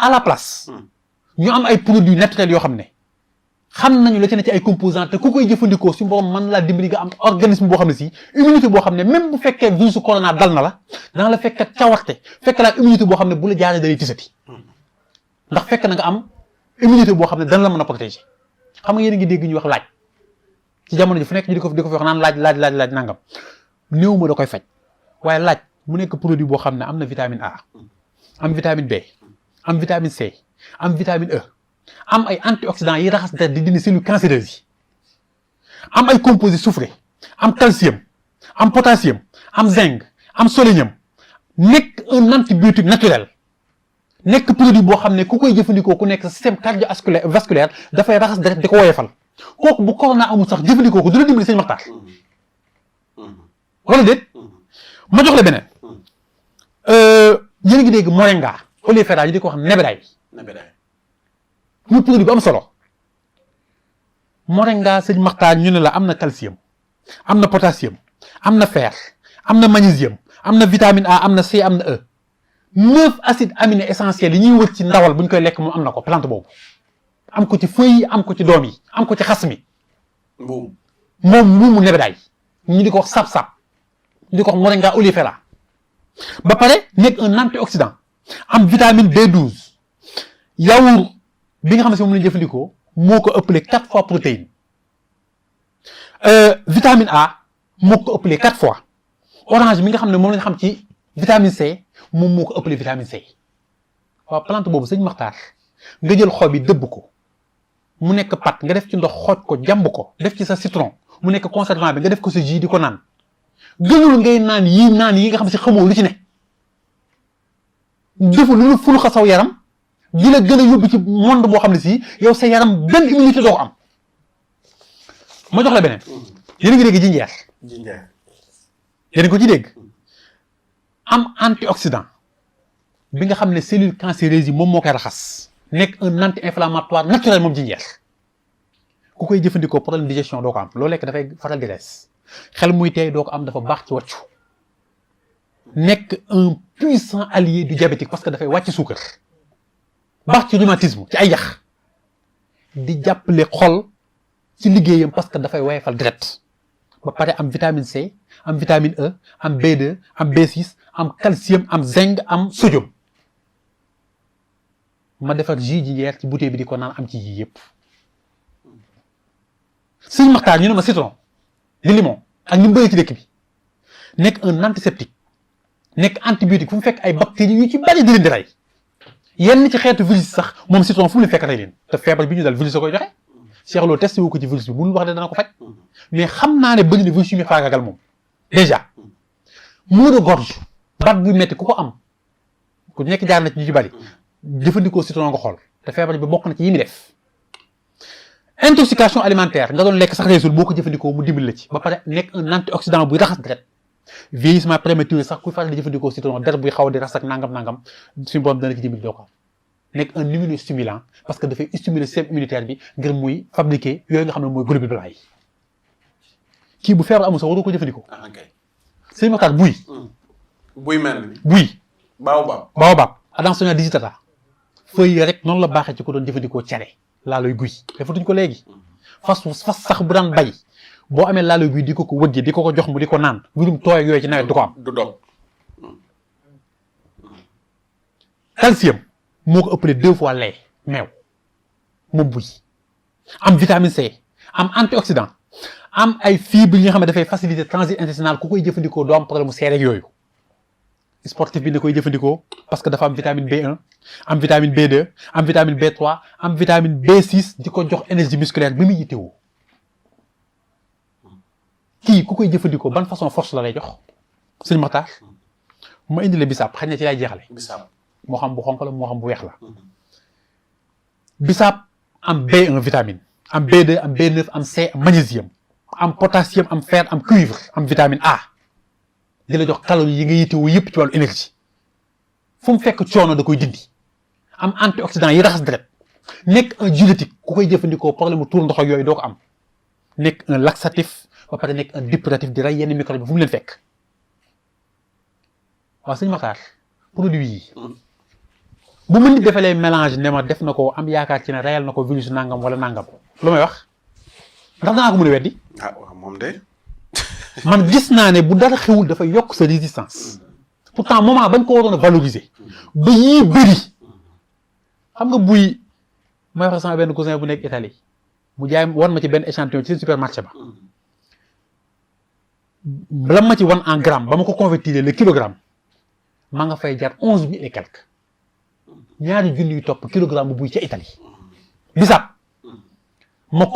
à la place ñu am ay produits naturels yoo xam ne xam nañu la ci ne ci ay composants te ku koy jëfandikoo si borom mën laa dimbali nga am organisme boo xam ne si immunité boo xam ne même bu fekkee virus corona dal na la dana la fekk cawarte fekk laa immunité boo xam ne bu la jaaree dalay tisati ndax fekk na nga am immunité boo xam ne dana la mën a protéger xam nga yéen a ngi dégg ñu wax laaj ci jamono ji fu nekk ñu di ko fi wax naan laaj nangam néew ma da koy faj waaye laaj mu nekk produit boo xam ne am na vitamine A am vitamine B am vitamine C am vitamine E am ay antioxydants yi raxas deret di dindi cellules cancéreuses yi am ay composés soufrés am calcium am potassium am zinc am sélénium nekk un antibiotique naturel nekk produit boo xam ne ku koy jëfandikoo ku nekk sa système cardiovasculaire dafay raxas deret di ko woyefal kooku bu corona amul sax jëfandikoo ko du la dimbali sëñ Maxtaar wala déet ma jox la beneen yéen a ngi dégg moringa oleifera ñu di ko wax nebedaay muy produit bu am solo moringa sëñ Maxtaar ñu ne la am na calcium am na potassium am na fer am na magnésium am na vitamine A am na C am na E 9 acides aminés essentiels yi ñuy wër ci ndawal bu ñu koy lekk moom am na ko plante boobu am ko ci feuilles yi am ko ci doom yi am ko ci xas mi moom mu nebedaay ñu di ko wax sap-sap ñu di ko wax moringa oleifera ba pare nekk un antioxydant am vitamine B12 yaourt bi nga xam ne si moom la ñu jëfandikoo moo ko ëppale 4 fois protéine vitamine A moo ko ëppale 4 fois orange mi nga xam ne moom la ñu xam ci vitamine C moom moo ko ëppale vitamine C waaw plante boobu sëñ Maxtaar nga jël xob yi dëbb ko mu nekk pat nga def ci ndox xooj ko jàmb ko def ci sa citron mu nekk conservant bi nga def ko sa jus di ko naan gënul ngay naan yi nga xam si xamoo lu ci ne deful lu fulu xa saw yaram di la gën a yóbbu ci monde boo xam ne si yow sa yaram benn immunité doo ko am ma jox la beneen yéen a ngi dégg jinjeer yéen ko ci dégg am antioxydant bi nga xam ne cellule cancéreuse yi moom moo koy raxas nekk un anti-inflammatoire naturel moom jinjeer ku koy jëfandikoo problème digestion doo ko am loo lekk dafay faral di rees xel muy tey doo ko am dafa baax ci wàccu nekk un puissant allié du diabétique parce que dafay wàcc suukar baax ci rhumatisme ci ay yax di jàppale xol ci liggéeyam parce que dafay woyefal deret ba pare am vitamine C am vitamine E am B2 am B6 am calcium am zinc am sodium ma defar jus jinjeer ci bouteille bi di ko naan am ci yii yëpp sëñ Maxtaar ñu ne ma citron di limon ak ni mu bëri ci dëkk bi nekk un antiseptique nekk antibiotique fu mu fekk ay bactéries yu ci bari di leen di rey yenn ci xeetu virus sax moom citron fu mu leen fekk rey leen te feebar bi ñu dal virus a koy joxe Cheikh Lo testé wu ko ci virus bi mënul wax ne dana ko faj mais xam naa ne bëri na virus yu muy faagaagal moom déjà maux de gorge baat buy metti ku ko am ku nekk jaar na ci ñu ci bari jëfandikoo citron nga xool te feebar bi bokk na ci yi muy def intoxication alimentaire nga doon lekk sax reesul boo ko jëfandikoo mu dimbali la ci ba pare nekk un antioxydant buy raxas deret vieillissement prématuré sax kuy faral di jëfandikoo citron der buy xaw a di raxas ak nangam suñu borom dana ci dimbali doo ko am nekk un immunostimulant parce que dafay stimuler système immunitaire bi ngir muy fabriquer yooyu nga xam ne mooy globules blancs yi kii bu feebar amul sax waroo ko jëfandikoo. sëñ Maxtaar buy mel ni buy baobab Adansonia digitata feuille rek noonu la baaxee ci ko doon jëfandikoo cere laaloy guy defatuñ ko léegi fas sax bu daan bay boo amee laaloy guy di ko wëggee di ko jox mu di ko naan mbirum tooy ak yooyu ci nawet du ko am du dog calcium moo ko ëppale 2 fois lait meew moom buy am vitamine C am antioxydant am ay fibres yi nga xam ne dafay faciliter transit intestinal ku koy jëfandikoo doo am problème mu seere ak yooyu sportif bi na koy jëfandikoo parce que dafa am vitamine B1 am vitamine B2 am vitamine B3 am vitamine B6 di ko jox énergie musculaire bi muy yittewoo kii ku koy jëfandikoo ban façon force la lay jox sëñ Maxtaar ma indi la bisaab xëy na ci lay jeexale moo xam bu xonq la moo xam bu weex la bisaab am B1 vitamine am B2 am B9 am C am magnésium am potassium am fer am cuivre am vitamine A di la jox calories yi nga yittewoo yëpp ci wàllu énergie fu mu fekk coono da koy dindi am antioxydant yi raxas deret nekk un diurétique ku koy jëfandikoo problème mu tuur ndox ak yooyu doo ko am nekk un laxatif ba pare nekk un depuratif di rey yenn microbe bi fu mu leen fekk waaw sëñ Maxtaar produit yi bu ma nit defalee mélange ne ma def na ko am yaakaar ci ne reyal na ko virus nangam wala nangam lu may wax ndax danaa ko mën a weddi. ah waaw moom de. man gis naa ne bu dara xewul dafa yokk sa résistance pourtant moment bañ ko waroon a valoriser ba yii bëri xam nga buy may wax sama benn cousin bu nekk Italie mu jaay wan ma ci benn échantillon ci seen supermarché ba la ma ci wan en gramme ba ma ko convertir le kilogramme maa nga fay jar 11 000 et quelque ñaari junni yu topp kilogramme bu buy ca Italie bisaab ma